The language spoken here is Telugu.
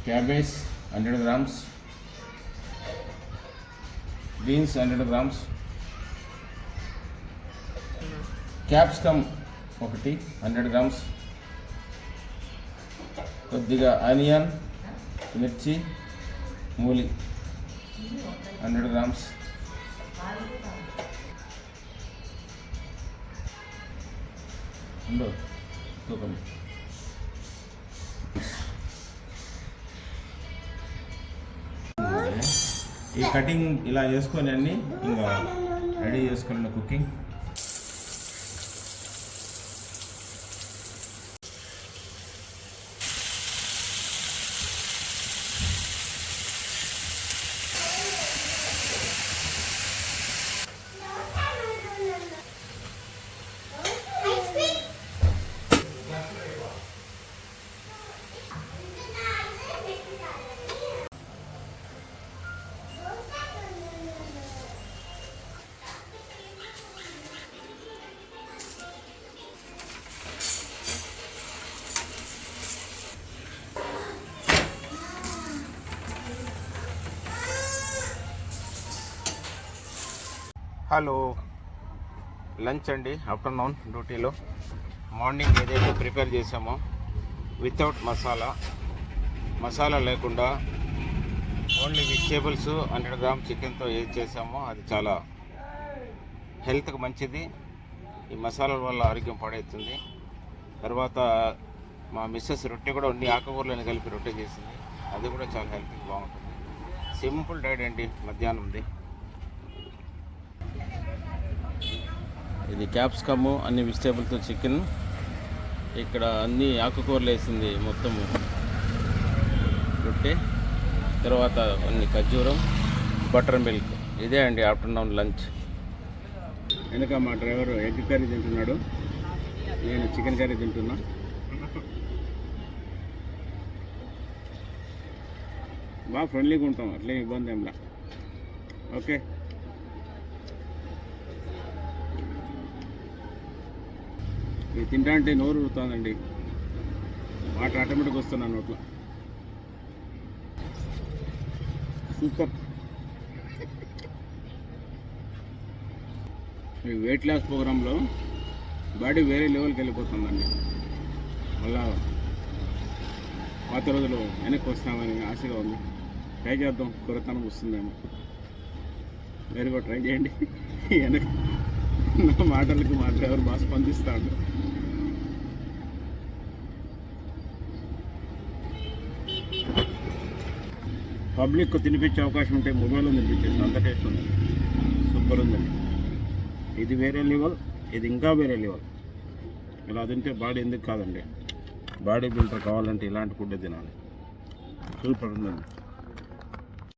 cabbage 100 grams, beans 100 grams, capsicum ఒకటి 100 grams, కొద్దిగా ఆనియన్ మిర్చి మూలి 100 grams, తూకం ఈ కటింగ్ ఇలా చేసుకొని అన్నీ ఇంకా రెడీ చేసుకున్న కుకింగ్. హలో, లంచ్ అండి. ఆఫ్టర్నూన్ డ్యూటీలో మార్నింగ్ ఏదైతే ప్రిపేర్ చేసామో వితౌట్ మసాలా లేకుండా ఓన్లీ వెజిటేబుల్స్ 100 గ్రామ్ చికెన్తో ఏది చేసామో అది చాలా హెల్త్కి మంచిది. ఈ మసాలాల వల్ల ఆరోగ్యం పాడవుతుంది. తర్వాత మా మిస్సెస్ రొట్టె కూడా అన్ని ఆకుకూరలను కలిపి రొట్టె చేసింది. అది కూడా చాలా హెల్త్కి బాగుంటుంది. సింపుల్ డైట్ అండి మధ్యాహ్నంది. ఇది క్యాప్సికమ్ అన్ని వెజిటేబుల్తో చికెన్. ఇక్కడ అన్ని ఆకుకూరలు వేసింది మొత్తం రొట్టె. తర్వాత కొన్ని ఖర్జూరం, బటర్ మిల్క్. ఇదే అండి ఆఫ్టర్నూన్ లంచ్. వెనక మా డ్రైవర్ ఎగ్ కర్రీ తింటున్నాడు, నేను చికెన్ కర్రీ తింటున్నా. బాగా ఫ్రెండ్లీగా ఉంటాం, అట్లే ఇబ్బంది ఏంలా. ఓకే, ఇది తింటా అంటే నోరు ఊరుతుందండి. వాటర్ ఆటోమేటిక్గా వస్తున్నాను నోట్లో. సూపర్. ఈ వెయిట్ లాస్ ప్రోగ్రాంలో బాడీ వేరే లెవెల్కి వెళ్ళిపోతుందండి. మళ్ళా పాత రోజులు వెనక్కి వస్తామని ఆశగా ఉంది. ట్రై చేద్దాం, కొరతనం వస్తుందేమో. మీరు కూడా ట్రై చేయండి. వెనక నా మాటలకు మా డ్రైవర్ బాగా స్పందిస్తాడు. పబ్లిక్ తినిపించే అవకాశం ఉంటే మొబైల్లో తినిపించేసి అంత టేస్ట్ ఉంది. సూపర్ ఉందండి. ఇది వేరే లెవెల్, ఇది ఇంకా వేరే లెవెల్. ఇలా తింటే బాడీ ఎందుకు కాదండి, బాడీ బిల్డర్ కావాలంటే ఇలాంటి ఫుడ్ తినాలి. సూపర్ ఉందండి.